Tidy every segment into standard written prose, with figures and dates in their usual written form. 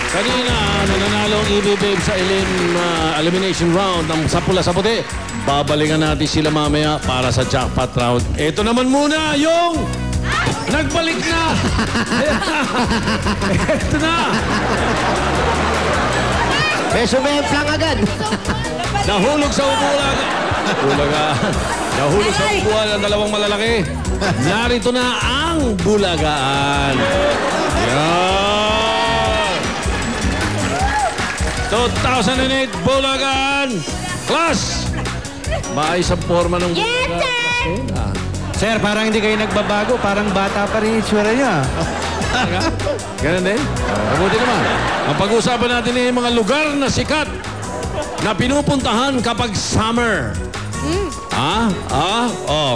Kanina, nananalo ang EB Babe sa elimination round ng sa pula sa puti. Babalikan natin sila mamaya para sa jackpot round. Ito naman muna yung nagbalik na. Ito na. Beso may flang agad. Nahulog sa upuan. Nahulog sa upuan ng dalawang malalaki. Narito na ang bulagaan. Yan. 2008 Bulagaan. Class! Maayos ang forma ng bulagaan. Yes, sir! Sir, parang hindi kayo nagbabago. Parang bata pa rin yung itsura niya. Ganun din? Mabuti naman. Ang pag-uusapan natin ay mga lugar na sikat na pinupuntahan kapag summer.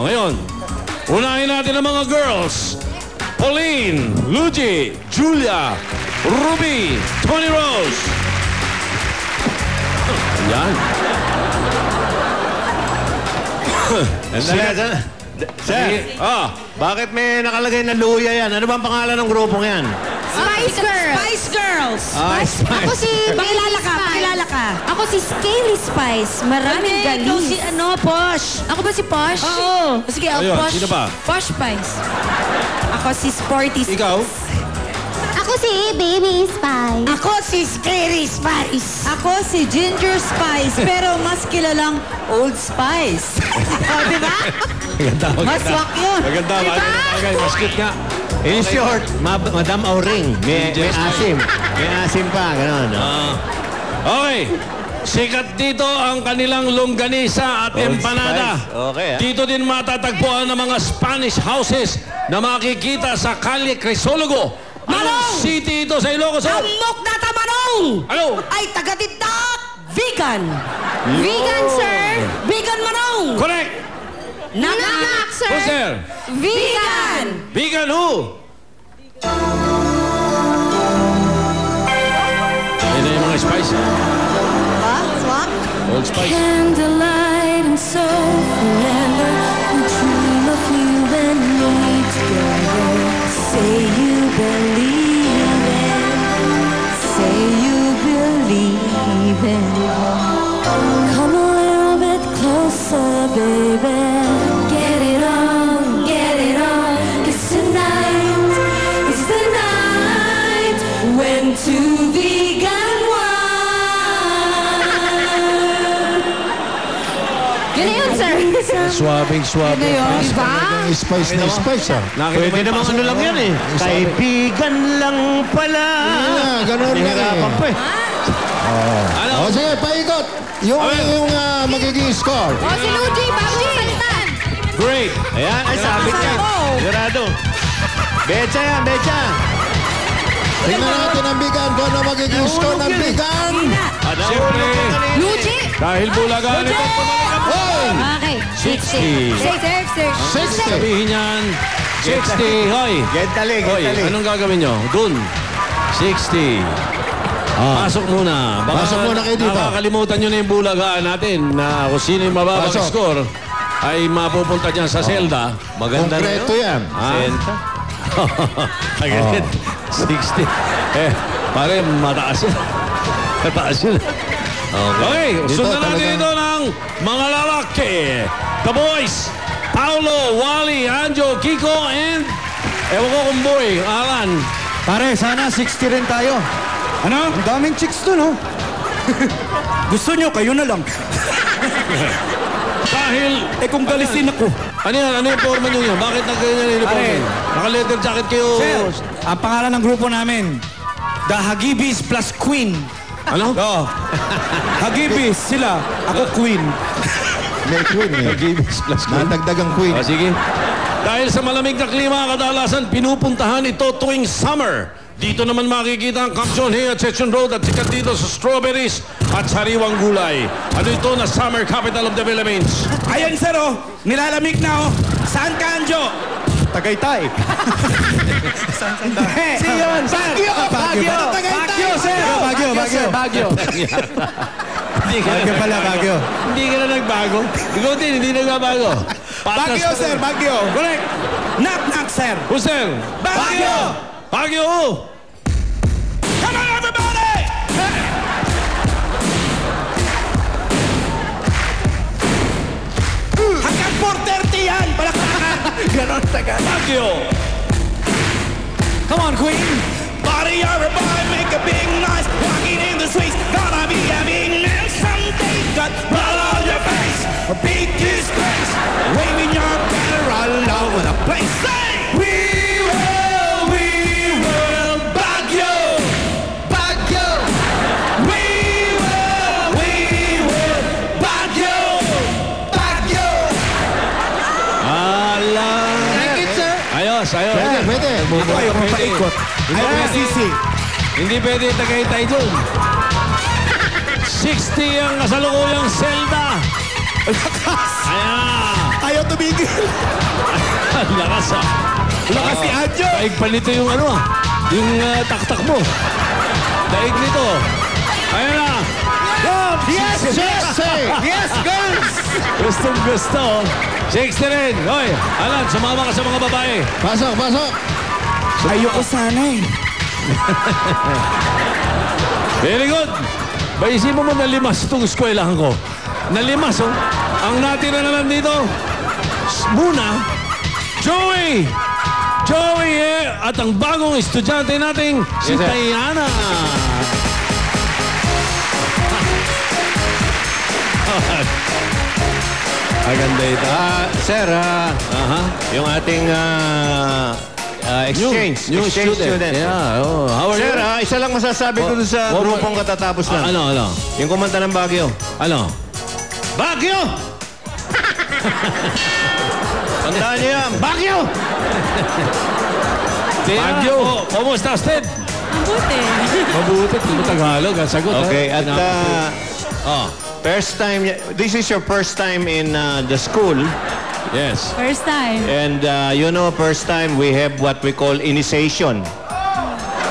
Ngayon. Unahin natin ang mga girls. Pauline, Luigi, Julia, Ruby, Tony Rose. Yan. Sir, bakit may nakalagay na luya yan? Ano bang pangalan ng grupong yan? Spice Girls! Spice Girls! Ako si... Pakilala ka. Ako si Scaly Spice. Maraming galis. Ikaw si Posh. Ako ba si Posh? Oo. Sige, Ayun, Posh. sino pa? Posh Spice. Ako si Sporty Spice. Ikaw? Ako si Baby Spice. Ako si Scary Spice. Ako si Ginger Spice, pero mas kilalang Old Spice. Di ba? Mas swak yun. Maganda. Mas cute nga. In short, Madam Auring. May asim. May asim pa, gano'n. Okay. Sikat dito ang kanilang longganisa at empanada. Okay, Dito din matatagpuan ng mga Spanish houses na makikita sa Calle Crisologo. Anong city ito sa Ilocos? Amok na tamanong! Ano? Ay, taga-tindak! Vegan! Vegan, sir. Vegan manong! Correct! Nak, sir. Who's there? Vegan. Vegan who? Ayun na yung mga spice. Swak? Old Spice. Candlelight and so forever we dream of you and me together. Say you believe it. Say you believe it. Come a little bit closer, baby. Get it on, get it on. 'Cause tonight is the night when two vegan Yun na yun, sir. Swabing-swabe. Diba? Spice na spice, ah. Pwede namang ano lang yan eh. Kaibigan lang pala. Ganun lang Hirapan pa eh. Ano? O, sige, paikot. Yung magiging score. O, si Luigi, bago salitan. Great. Ayan, ay sabit yan. Sigurado. Becha yan, becha. Tingnan natin ang bigan. Kung ano magiging score ng bigan. Siyempre, Luigi. dahil Bulagaan ito, Hoy! Okay. 60. Sir. 60. Sabihin yan, 60. Hoy. Gentali, Hoy, gentali. anong gagawin nyo? Dun. 60. Pasok muna. Baka Pasok muna kayo dito. nakakalimutan nyo na yung Bulagaan natin na kung sino yung mababang Pasok. score ay mapupunta dyan sa selda. Maganda na Konkreto yun. yan. Senta. Agad. 60. Pare, mataas yan. Mataas yun. Okay, Dito sundan natin talagang- ito ng mga lalaki. The Boys, Paulo, Wally, Anjo, Kiko, and ewan ko kung boy, Alan. Pare, sana 60 rin tayo. Ano? Ang daming chicks dun, oh. Gusto nyo, kayo na lang. Dahil, Kung galisin ako. ano yan? Ano yung forma nyo yun? Bakit nagganyan yung uniform? Pare. Naka-leather jacket kayo. Sir, ang pangalan ng grupo namin, The Hagibis plus Queen. Ano? Oo. Hagibis, sila. Ako Queen. May queen eh. Gibis plus queen. Natagdagang queen. Sige. Dahil sa malamig na klima, kadalasan pinupuntahan ito tuwing summer. Dito naman makikita ang Camp John Hay at Section Road at sikat dito sa strawberries at sariwang gulay. Ano ito na summer capital of the Philippines? Ayan, sir, oh. Nilalamig na, oh. Saan ka, Anjo? Tagaytay. Si yun, sir. Baguio. Baguio, sir. Baguio. Baguio pala, Baguio. Hindi ka na nagbago. Ikaw din, hindi nagbabago. Baguio, sir. Baguio. Baguio. Come on, Queen. Body of a boy, make a big noise. Walking in the streets, gonna be a big man someday. Got blood on your face, a big disgrace. Waving your banner all over the place. Say, we will, Baguio, Baguio. We will, Baguio, Baguio. Thank you, sir. Ayos. Pwede, pwede. Ako ayaw papaikot. Hindi pwede Tagaytay dun. 60 ang kasalukuyang Zelda. Ayan. Ayaw tumigil. Lakas ah. Lakas ni Adjo. Daig pa nito yung ano ah. Yung taktak mo. Daig nito. Ayan na. Yes, Yes, girls. Gustong gusto. 60 rin. Hoy, Alan, sumama ka sa mga babae. Pasok, pasok. Ayoko sana eh. Very good. Baisipin mo na limas itong eskwelahan ko. Nalimas, oh. Ang natira naman dito, muna, Joey! Joey, at ang bagong estudyante nating si Yes, sir. Diana. Aganda ito. Sir, yung ating exchange. New exchange student. Yeah, oh. How are Sir, you? isa lang masasabi ko dun sa grupong katatapos lang. Ano? Yung kumanta ng Baguio. Ano? Baguio! Tandaan niyo yan. Baguio! Baguio. Kumusta, Sted? Mabuti. Mabuti. Hindi Tagalog. Ang sagot, Okay, ha? at first time, this is your first time in the school. Yes. First time. And first time we have what we call initiation.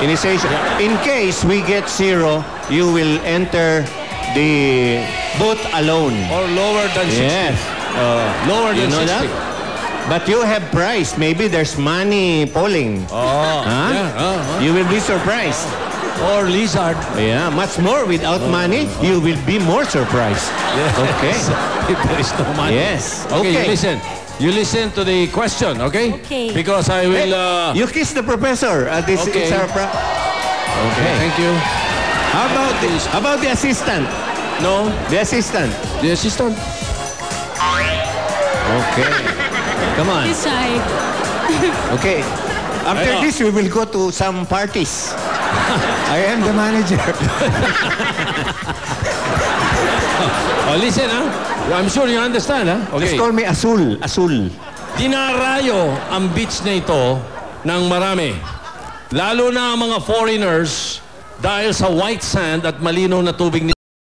Initiation. In case we get 0, you will enter the booth alone. Or lower than 60. Yes. Lower You than know 60. that? But you have prize. Maybe there's money polling. Oh. Huh? Yeah. You will be surprised. Or lizard. Yeah, much more without money, you will be more surprised. Okay. If there is no money. Yes. Okay, Okay. You listen to the question, okay? Okay. Because I will... You kiss the professor. This Okay. is our Okay, thank you. How about the assistant? No? The assistant. The assistant? Okay. Come on. He's shy. Okay. After Ano? this, we will go to some parties. I am the manager. Oh, listen, ha? I'm sure you understand, ha? Just Okay. call me Azul. Azul. Dinarayo ang beach na ito ng marami. Lalo na ang mga foreigners dahil sa white sand at malinaw na tubig